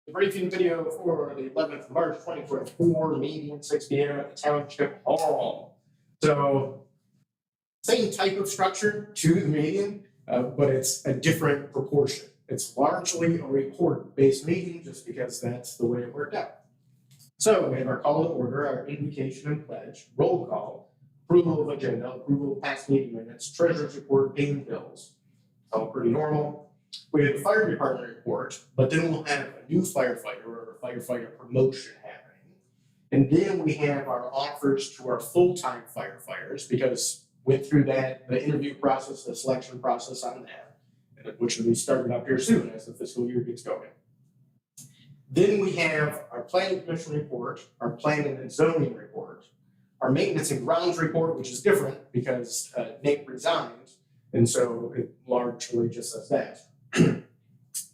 The briefing video for the 11th of March 2024 meeting, 6 p.m. at the Township Hall. So, same type of structure to the meeting, but it's a different proportion. It's largely a report-based meeting just because that's the way it worked out. So, we have our call to order, our invocation and pledge, roll call, approval of agenda, approval of past meeting minutes, treasurer's report, paying bills. All pretty normal. We have the fire department report, but then we'll have a new firefighter or a firefighter promotion happening. And then we have our offers to our full-time firefighters because went through that, the interview process, the selection process on that, which will be starting up here soon as the fiscal year gets going. Then we have our planning commission report, our planning and zoning report, our maintenance and grounds report, which is different because Nick resigned, and so it largely just says that.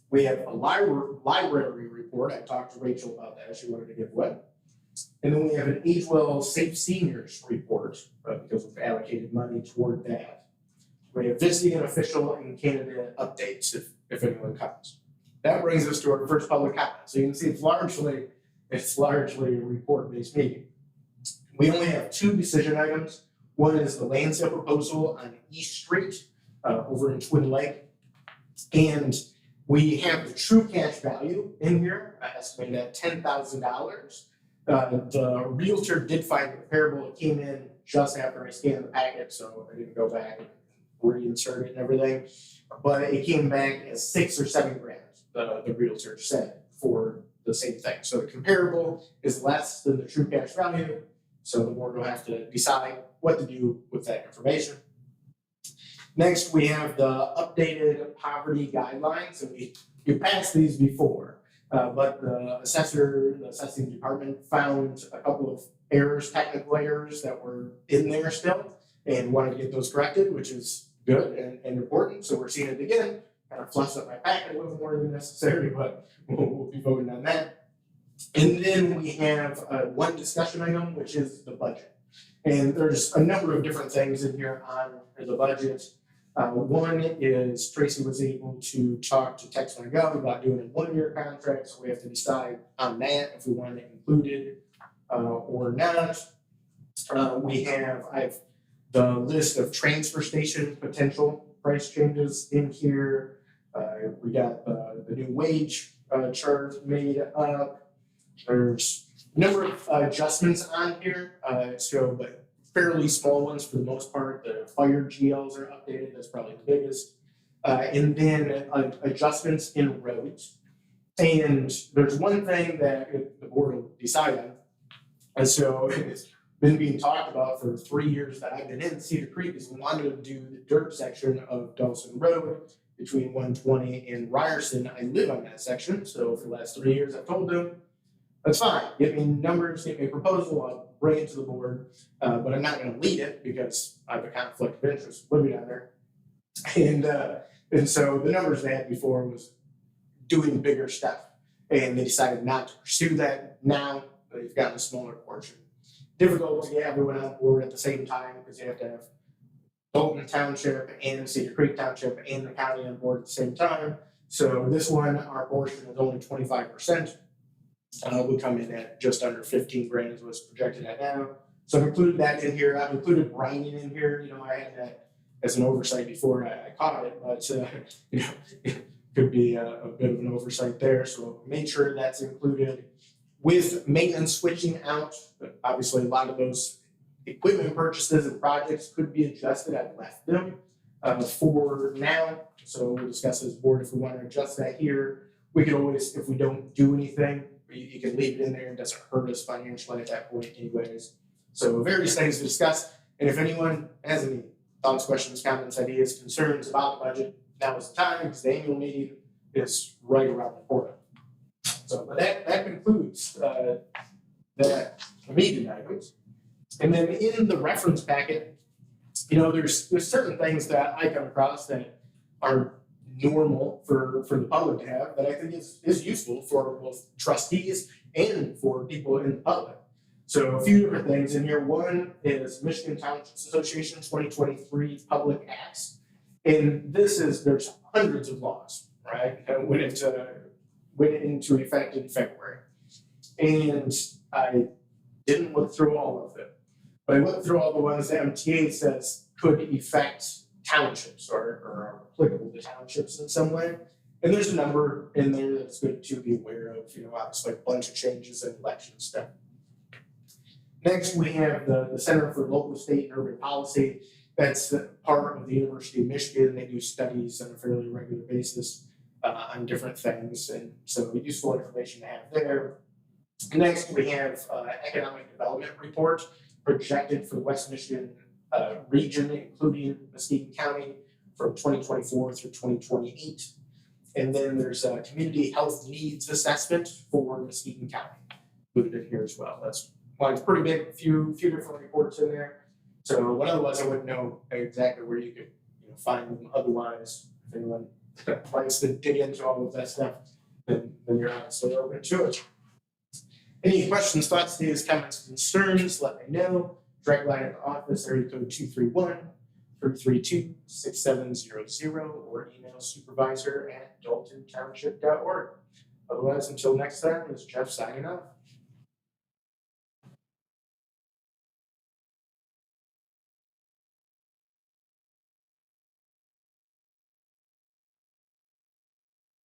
We have a library report. I talked to Rachel about that. She wanted to give one. And then we have an Age Well Safe Seniors report because we've allocated money toward that. We have visiting official and candidate updates if anyone comes. That brings us to our first public comment. So you can see it's largely a report-based meeting. We only have two decision items. One is the land sale proposal on East Street over in Twin Lake. And we have the true cash value in here, estimated at $10,000. The realtor did find it comparable. It came in just after I scanned the packet, so I didn't go back and reinsert it and everything. But it came back as 6 or 7 grand, the realtor said, for the same thing. So the comparable is less than the true cash value. So the board will have to decide what to do with that information. Next, we have the updated poverty guidelines, and we passed these before, but the assessing department found a couple of errors, technical errors that were in there still, and wanted to get those corrected, which is good and important. So we're seeing it again. Kind of fluffs up my packet a little more than necessary, but we'll be voting on that. And then we have one discussion item, which is the budget. And there's a number of different things in here on the budget. One is Tracy was able to talk to Texas Gov about doing a 1-year contract, so we have to decide on that if we want it included or not. I have the list of transfer station potential price changes in here. We got the new wage chart made up. There's a number of adjustments on here, but fairly small ones for the most part. The fire GLs are updated, that's probably the biggest. And then adjustments in roads. And there's one thing that the board will decide on. And so it's been being talked about for 3 years that I've been in Cedar Creek is we wanted to do the dirt section of Dawson Road between 120 and Ryerson. I live on that section, so for the last 3 years I've told them, that's fine, get me numbers, get me a proposal, I'll bring it to the board, but I'm not going to lead it because I have a conflict of interest living down there. And so the numbers they had before was doing bigger stuff, and they decided not to pursue that. Now they've gotten a smaller portion. Difficult to get everyone on board at the same time because you have to have Dalton Township and Cedar Creek Township and the county on board at the same time. So this one, our portion is only 25%. Would come in at just under 15 grand is what's projected at now. So I've included that in here. I've included brining in here. You know, I had that as an oversight before I caught it, but you know, it could be a bit of an oversight there. So made sure that's included with maintenance switching out. But obviously, a lot of those equipment purchases and projects could be adjusted. I've left them for now. So we'll discuss as board if we want to adjust that here. We can always, if we don't do anything, you can leave it in there. It doesn't hurt us financially at that point anyways. So various things to discuss. And if anyone has any thoughts, questions, comments, ideas, concerns about the budget, now is the time because the annual meeting is right around the corner. So but that concludes the meeting items. And then in the reference packet, you know, there's certain things that I come across that are normal for the public to have that I think is useful for both trustees and for people in the public. So a few different things in here. One is Michigan Township Association 2023 Public Acts. And there's hundreds of laws, right? And when it went into effect in February. And I didn't look through all of them, but I looked through all the ones that MTA says could affect townships or are applicable to townships in some way. And there's a number in there that's good to be aware of, obviously a bunch of changes in election stuff. Next, we have the Center for Local, State, and Urban Policy. That's part of the University of Michigan. They do studies on a fairly regular basis on different things, and so useful information to have there. Next, we have Economic Development Report projected for the West Michigan region, including Muskegon County, from 2024 through 2028. And then there's a Community Health Needs Assessment for Muskegon County included in here as well. That's it's pretty big, few different reports in there. So one of the ones I wouldn't know exactly where you could find them otherwise. If anyone likes to dig into all of that stuff, then you're obviously open to it. Any questions, thoughts, ideas, comments, concerns, let me know. Direct line at the office, area code 231-332-6700, or email supervisor@daltontownship.org. Otherwise, until next time, this is Jeff signing off.